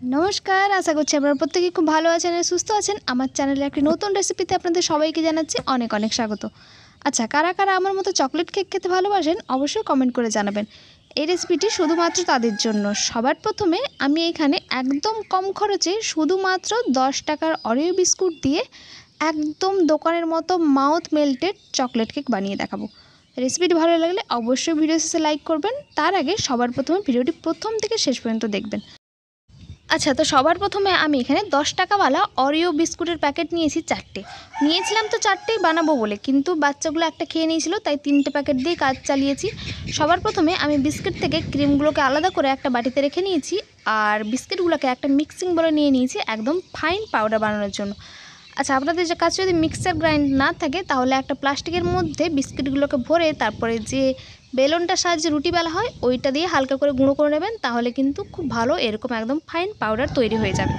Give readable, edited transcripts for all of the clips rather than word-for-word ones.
নমস্কার, আশা করছি আপনারা প্রত্যেকেই খুব ভালো আছেন আর সুস্থ আছেন। আমার চ্যানেলে একটি নতুন রেসিপিতে আপনাদের সবাইকে জানাচ্ছি অনেক অনেক স্বাগত। আচ্ছা, কারা কারা আমার মতো চকলেট কেক খেতে ভালোবাসেন অবশ্যই কমেন্ট করে জানাবেন। এই রেসিপিটি শুধুমাত্র তাদের জন্য। সবার প্রথমে আমি এখানে একদম কম খরচে শুধুমাত্র 10 টাকার অরিও বিস্কুট দিয়ে একদম দোকানের মতো মাউথ মেল্টেড চকলেট কেক বানিয়ে দেখাবো। রেসিপিটি ভালো লাগলে অবশ্যই ভিডিও শেষে লাইক করবেন। তার আগে সবার প্রথমে ভিডিওটি প্রথম থেকে শেষ পর্যন্ত দেখবেন। আচ্ছা, তো সবার প্রথমে আমি এখানে 10 টাকাওয়ালা অরিও বিস্কুটের প্যাকেট নিয়েছি 4টে। নিয়েছিলাম তো 4টেই বানাবো বলে, কিন্তু বাচ্চাগুলো একটা খেয়ে নিয়েছিল, তাই 3টে প্যাকেট দিয়ে কাজ চালিয়েছি। সবার প্রথমে আমি বিস্কিট থেকে ক্রিমগুলোকে আলাদা করে একটা বাটিতে রেখে নিয়েছি, আর বিস্কিটগুলোকে একটা মিক্সিং বলে নিয়ে নিয়েছি একদম ফাইন পাউডার বানানোর জন্য। আচ্ছা, আপনাদের যে কাছে যদি মিক্সার গ্রাইন্ড না থাকে তাহলে একটা প্লাস্টিকের মধ্যে বিস্কিটগুলোকে ভরে তারপরে যে বেলনটার সাহায্যে রুটি বেলা হয় ওইটা দিয়ে হালকা করে গুঁড়ো করে নেবেন, তাহলে কিন্তু খুব ভালো এরকম একদম ফাইন পাউডার তৈরি হয়ে যাবে।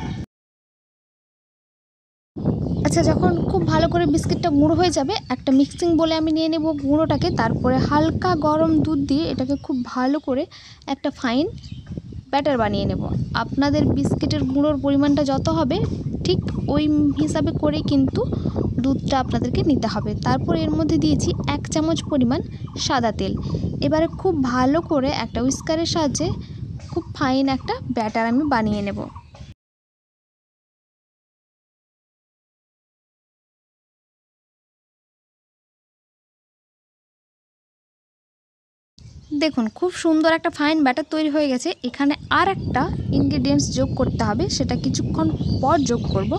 আচ্ছা, যখন খুব ভালো করে বিস্কিটটা গুঁড়ো হয়ে যাবে একটা মিক্সিং বলে আমি নিয়ে নেব গুঁড়োটাকে, তারপরে হালকা গরম দুধ দিয়ে এটাকে খুব ভালো করে একটা ফাইন ব্যাটার বানিয়ে নেব। আপনাদের বিস্কিটের গুঁড়োর পরিমাণটা যত হবে ঠিক ওই হিসাবে করেই কিন্তু দুধটা আপনাদেরকে নিতে হবে। তারপর এর মধ্যে দিয়েছি 1 চামচ পরিমাণ সাদা তেল। এবারে খুব ভালো করে একটা হুইস্কারের সাহায্যে খুব ফাইন একটা ব্যাটার আমি বানিয়ে নেব। দেখুন, খুব সুন্দর একটা ফাইন ব্যাটার তৈরি হয়ে গেছে। এখানে আর একটা ইনগ্রেডিয়েন্টস যোগ করতে হবে, সেটা কিছুক্ষণ পর যোগ করব।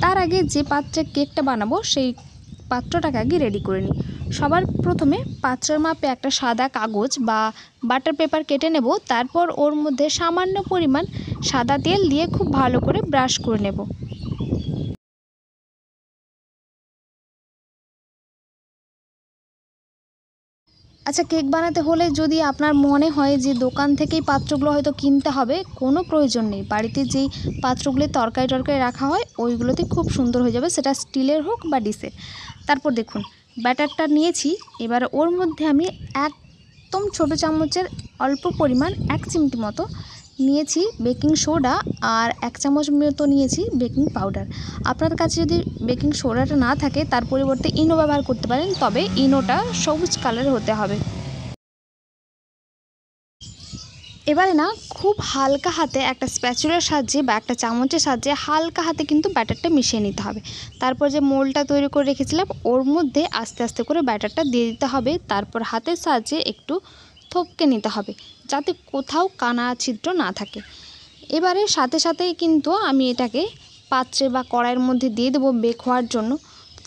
তার আগে যে পাত্রে কেকটা বানাবো সেই পাত্রটাকে আগে রেডি করে নিই। সবার প্রথমে পাত্রের মাপে একটা সাদা কাগজ বা বাটার পেপার কেটে নেব। তারপর ওর মধ্যে সামান্য পরিমাণ সাদা তেল দিয়ে খুব ভালো করে ব্রাশ করে নেব। আচ্ছা, কেক বানাতে হলে যদি আপনার মনে হয় যে দোকান থেকেই পাত্রগুলো হয়তো কিনতে হবে, কোনো প্রয়োজন নেই। বাড়িতে যেই পাত্রগুলো তরকারি টরকারি রাখা হয় ওইগুলোতে খুব সুন্দর হয়ে যাবে, সেটা স্টিলের হোক বা ডিসের। তারপর দেখুন, ব্যাটারটা নিয়েছি। এবার ওর মধ্যে আমি একদম ছোটো চামচের অল্প পরিমাণ 1 চিমটি মতো নিয়েছি বেকিং সোডা, আর 1 চামচ মতো নিয়েছি বেকিং পাউডার। আপনার কাছে যদি বেকিং সোডাটা না থাকে তার পরিবর্তে ইনো ব্যবহার করতে পারেন, তবে ইনোটা সবুজ কালারের হতে হবে। এবারে না খুব হালকা হাতে একটা স্প্যাচুলার সাহায্যে বা একটা চামচের সাহায্যে হালকা হাতে কিন্তু ব্যাটারটা মিশিয়ে নিতে হবে। তারপর যে মোলটা তৈরি করে রেখেছিলাম ওর মধ্যে আস্তে আস্তে করে ব্যাটারটা দিয়ে দিতে হবে। তারপর হাতের সাহায্যে একটু থপকে নিতে হবে যাতে কোথাও কানা ছিদ্র না থাকে। এবারে সাথে সাথেই কিন্তু আমি এটাকে পাত্রে বা কড়াইয়ের মধ্যে দিয়ে দেবো বেক হওয়ার জন্য।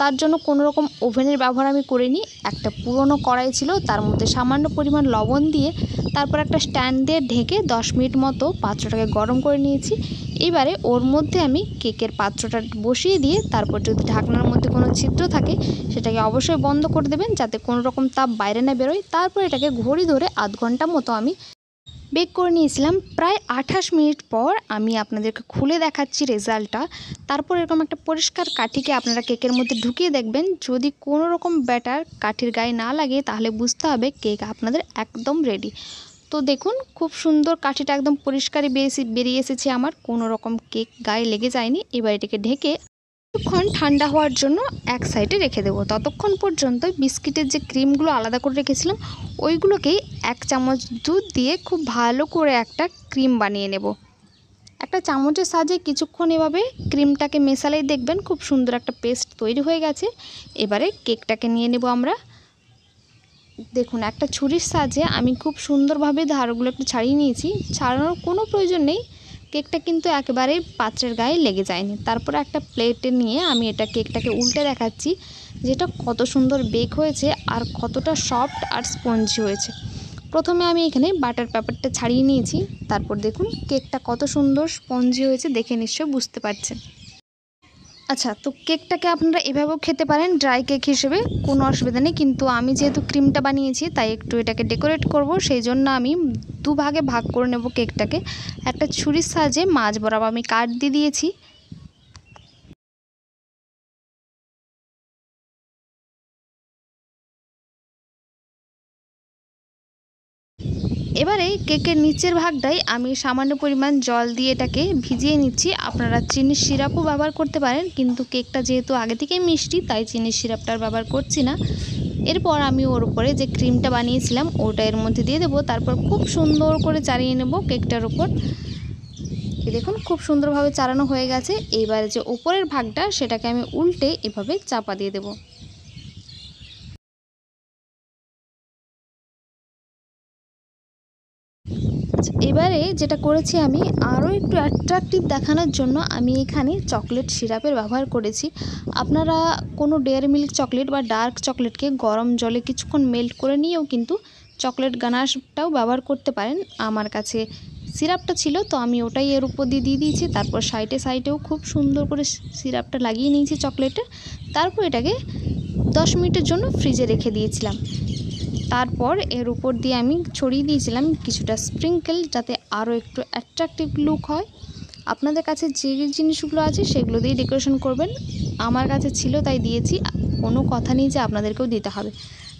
তার জন্য কোনো রকম ওভেনের ব্যবহার আমি করিনি। একটা পুরনো কড়াই ছিল, তার মধ্যে সামান্য পরিমাণ লবণ দিয়ে তারপর একটা স্ট্যান্ড দিয়ে ঢেকে 10 মিনিট মতো পাত্রটাকে গরম করে নিয়েছি। এবারে ওর মধ্যে আমি কেকের পাত্রটা বসিয়ে দিয়ে তারপর যদি ঢাকনার মধ্যে কোনো ছিদ্র থাকে সেটাকে অবশ্যই বন্ধ করে দেবেন যাতে কোনো রকম তাপ বাইরে না বেরোয়। তারপর এটাকে ঘড়ি ধরে আধ ঘন্টা মতো আমি বেক করে নিয়েছিলাম। প্রায় 28 মিনিট পর আমি আপনাদেরকে খুলে দেখাচ্ছি রেজাল্টটা। তারপর এরকম একটা পরিষ্কার কাঠিকে আপনারা কেকের মধ্যে ঢুকিয়ে দেখবেন, যদি কোনো রকম ব্যাটার কাঠির গায়ে না লাগে তাহলে বুঝতে হবে কেক আপনাদের একদম রেডি। তো দেখুন, খুব সুন্দর কাঠিটা একদম পরিষ্কারই বেরিয়ে এসেছে আমার, কোনো রকম কেক গায়ে লেগে যায়নি। এবার এটাকে ঢেকে কিছুক্ষণ ঠান্ডা হওয়ার জন্য এক সাইডে রেখে দেবো। ততক্ষণ পর্যন্ত বিস্কিটের যে ক্রিমগুলো আলাদা করে রেখেছিলাম ওইগুলোকেই 1 চামচ দুধ দিয়ে খুব ভালো করে একটা ক্রিম বানিয়ে নেব। একটা চামচের সাহায্যে কিছুক্ষণ এভাবে ক্রিমটাকে মেশালেই দেখবেন খুব সুন্দর একটা পেস্ট তৈরি হয়ে গেছে। এবারে কেকটাকে নিয়ে নেব আমরা। দেখুন, একটা ছুরির সাহায্যে আমি খুব সুন্দরভাবে ধারগুলো একটু ছাড়িয়ে নিয়েছি। ছাড়ানোর কোনো প্রয়োজন নেই, কেকটা কিন্তু একেবারেই পাত্রের গায়ে লেগে যায়নি। তারপর একটা প্লেটে নিয়ে আমি কেকটাকে উল্টে দেখাচ্ছি যেটা কত সুন্দর বেক হয়েছে আর কতটা সফট আর স্পঞ্জি হয়েছে। প্রথমে আমি এখানে বাটার পেপারটা ছাড়িয়ে নিয়েছি, তারপর দেখুন কেকটা কত সুন্দর স্পঞ্জি হয়েছে, দেখে নিশ্চয়ই বুঝতে পারছেন। আচ্ছা, তো কেকটাকে আপনারা এভাবেও খেতে পারেন ড্রাই কেক হিসেবে, কোনো অসুবিধা নেই। কিন্তু আমি যেহেতু ক্রিমটা বানিয়েছি তাই একটু এটাকে ডেকোরেট করব, সেই জন্য আমি দুভাগে ভাগ করে নেব কেকটাকে। একটা ছুরির সাহায্যে মাঝ বরাবর আমি কাট দিয়ে দিয়েছি। এবারে কেকের নিচের ভাগটাই আমি সামান্য পরিমাণ জল দিয়ে এটাকে ভিজিয়ে নিচ্ছি। আপনারা চিনির সিরাপও ব্যবহার করতে পারেন, কিন্তু কেকটা যেহেতু আগে থেকেই মিষ্টি তাই চিনির সিরাপটার ব্যবহার করছি না। এরপর আমি ওর উপরে যে ক্রিমটা বানিয়েছিলাম ওটা এর মধ্যে দিয়ে দেবো। তারপর খুব সুন্দর করে চালিয়ে নেব কেকটার উপর। দেখুন খুব সুন্দরভাবে চালানো হয়ে গেছে। এইবারে যে উপরের ভাগটা সেটাকে আমি উল্টে এভাবে চাপা দিয়ে দেবো। এবারে যেটা করেছি আমি আরও একটু অ্যাট্রাকটিভ দেখানোর জন্য আমি এখানে চকলেট সিরাপের ব্যবহার করেছি। আপনারা কোনো ডেয়ারি মিল্ক চকলেট বা ডার্ক চকলেটকে গরম জলে কিছুক্ষণ মেল্ট করে নিয়েও কিন্তু চকলেট গানাশটাও ব্যবহার করতে পারেন। আমার কাছে সিরাপটা ছিল তো আমি ওটাই এর উপর দিয়ে দিয়েছি। তারপর সাইডেও খুব সুন্দর করে সিরাপটা লাগিয়ে নিয়েছি চকলেটে। তারপর এটাকে 10 মিনিটের জন্য ফ্রিজে রেখে দিয়েছিলাম। তারপর এর উপর দিয়ে আমি ছড়িয়ে দিয়েছিলাম কিছুটা স্প্রিঙ্কেল, যাতে আরও একটু অ্যাট্রাকটিভ লুক হয়। আপনাদের কাছে যে জিনিসগুলো আছে সেগুলো দিয়ে ডেকোরেশন করবেন। আমার কাছে ছিল তাই দিয়েছি, কোনো কথা নেই যে আপনাদেরকেও দিতে হবে।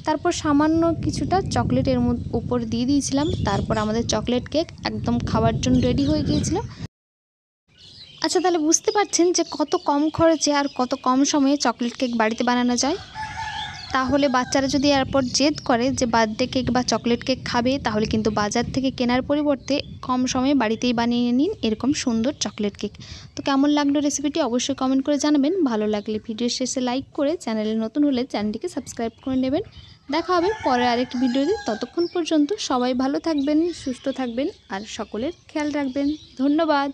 তারপর সামান্য কিছুটা চকলেট এর উপর দিয়ে দিয়েছিলাম। তারপর আমাদের চকলেট কেক একদম খাওয়ার জন্য রেডি হয়ে গিয়েছিল। আচ্ছা, তাহলে বুঝতে পারছেন যে কত কম খরচে আর কত কম সময়ে চকলেট কেক বাড়িতে বানানো যায়। তাহলে বাচ্চারা যদি এরপর জেদ করে যে বার্থডে কেক বা চকলেট কেক খাবে, তাহলে কিন্তু বাজার থেকে কেনার পরিবর্তে কম সময়ে বাড়িতেই বানিয়ে নিন এরকম সুন্দর চকলেট কেক। তো কেমন লাগলো রেসিপিটি অবশ্যই কমেন্ট করে জানাবেন। ভালো লাগলে ভিডিও শেষে লাইক করে, চ্যানেলে নতুন হলে চ্যানেলটিকে সাবস্ক্রাইব করে নেবেন। দেখা হবে পরে আরেকটি ভিডিওতে। ততক্ষণ পর্যন্ত সবাই ভালো থাকবেন, সুস্থ থাকবেন আর সকলের খেয়াল রাখবেন। ধন্যবাদ।